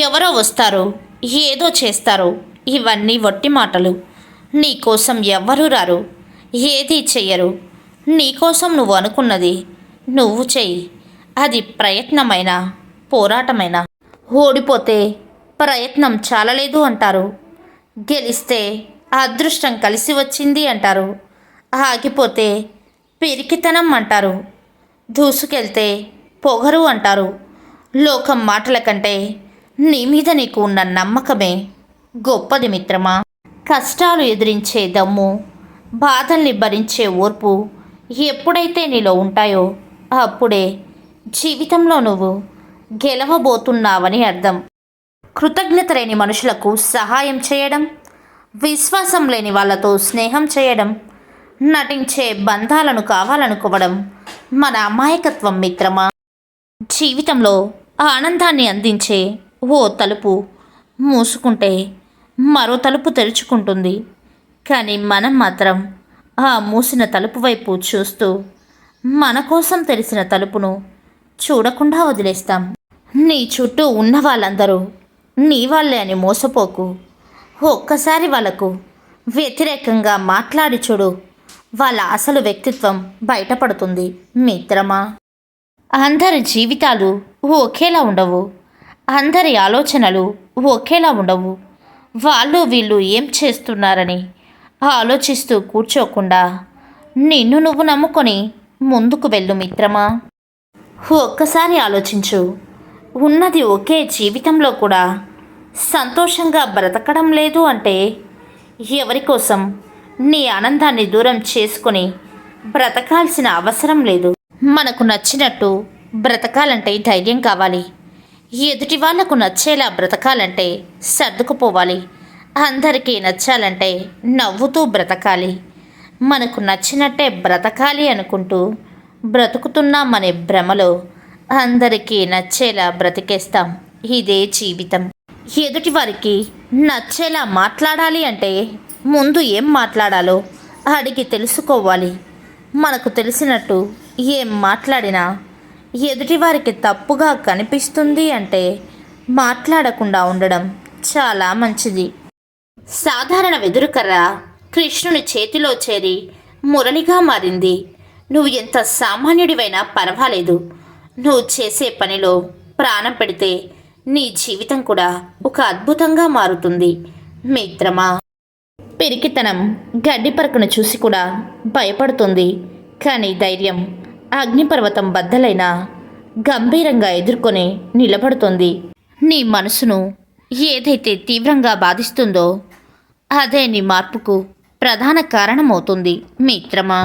ఎవరో వస్తారు, ఏదో చేస్తారు. ఇవన్నీ వట్టి మాటలు. నీకోసం ఎవ్వరూ రారు, ఏదీ చెయ్యరు. నీకోసం నువ్వు అనుకున్నది నువ్వు చెయ్యి. అది ప్రయత్నమైనా పోరాటమైనా. ఓడిపోతే ప్రయత్నం చాలలేదు అంటారు, గెలిస్తే అదృష్టం కలిసి వచ్చింది అంటారు, ఆగిపోతే పిరికితనం అంటారు, దూసుకెళ్తే పొగరు అంటారు. లోకం మాటల కంటే నీ మీద నీకు ఉన్న నమ్మకమే గొప్పది మిత్రమా. కష్టాలు ఎదిరించే దమ్ము, బాధల్ని భరించే ఓర్పు ఎప్పుడైతే నీలో ఉంటాయో అప్పుడే జీవితంలో నువ్వు గెలవబోతున్నావని అర్థం. కృతజ్ఞత లేని మనుషులకు సహాయం చేయడం, విశ్వాసం లేని వాళ్ళతో స్నేహం చేయడం, నటించే బంధాలను కావాలనుకోవడం మన అమాయకత్వం మిత్రమా. జీవితంలో ఆనందాన్ని అందించే ఓ తలుపు మూసుకుంటే మరో తలుపు తెరుచుకుంటుంది. కానీ మనం మాత్రం ఆ మూసిన తలుపు వైపు చూస్తూ మన కోసం తెరిచిన తలుపును చూడకుండా వదిలేస్తాం. నీ చుట్టూ ఉన్న వాళ్ళందరూ నీ వాళ్ళే అని మోసపోకు. ఒక్కసారి వాళ్ళకు వ్యతిరేకంగా మాట్లాడి చూడు, వాళ్ళ అసలు వ్యక్తిత్వం బయటపడుతుంది మిత్రమా. అందరి జీవితాలు ఒకేలా ఉండవు, అందరి ఆలోచనలు ఒకేలా ఉండవు. వాళ్ళు వీళ్ళు ఏం చేస్తున్నారని ఆలోచిస్తూ కూర్చోకుండా నిన్ను నువ్వు నమ్ముకొని ముందుకు వెళ్ళు మిత్రమా. ఒక్కసారి ఆలోచించు, ఉన్నది ఒకే జీవితంలో కూడా సంతోషంగా బ్రతకడం లేదు అంటే ఎవరి కోసం నీ ఆనందాన్ని దూరం చేసుకొని బ్రతకాల్సిన అవసరం లేదు. మనకు నచ్చినట్టు బ్రతకాలంటే ధైర్యం కావాలి. ఎదుటి వాళ్లకు నచ్చేలా బ్రతకాలంటే సర్దుకుపోవాలి. అందరికీ నచ్చాలంటే నవ్వుతూ బ్రతకాలి. మనకు నచ్చినట్టే బ్రతకాలి అనుకుంటూ బ్రతుకుతున్నామనే భ్రమలో అందరికీ నచ్చేలా బ్రతికేస్తాం. ఇదే జీవితం. ఎదుటి వారికి నచ్చేలా మాట్లాడాలి అంటే ముందు ఏం మాట్లాడాలో అడిగి తెలుసుకోవాలి. మనకు తెలిసినట్టు ఏం మాట్లాడినా ఎదుటివారికి తప్పుగా కనిపిస్తుంది అంటే మాట్లాడకుండా ఉండడం చాలా మంచిది. సాధారణ వెదురుకర్ర కృష్ణుని చేతిలో చేరి మురళిగా మారింది. నువ్వు ఎంత సామాన్యుడివైనా పర్వాలేదు, నువ్వు చేసే పనిలో ప్రాణం పెడితే నీ జీవితం కూడా ఒక అద్భుతంగా మారుతుంది మిత్రమా. పిరికితనం గడ్డిపరకను చూసి కూడా భయపడుతుంది, కానీ ధైర్యం అగ్నిపర్వతం బద్దలైనా గంభీరంగా ఎదుర్కొని నిలబడుతుంది. నీ మనసును ఏదైతే తీవ్రంగా బాధిస్తుందో అదే నీ మార్పుకు ప్రధాన కారణమవుతుంది మిత్రమా.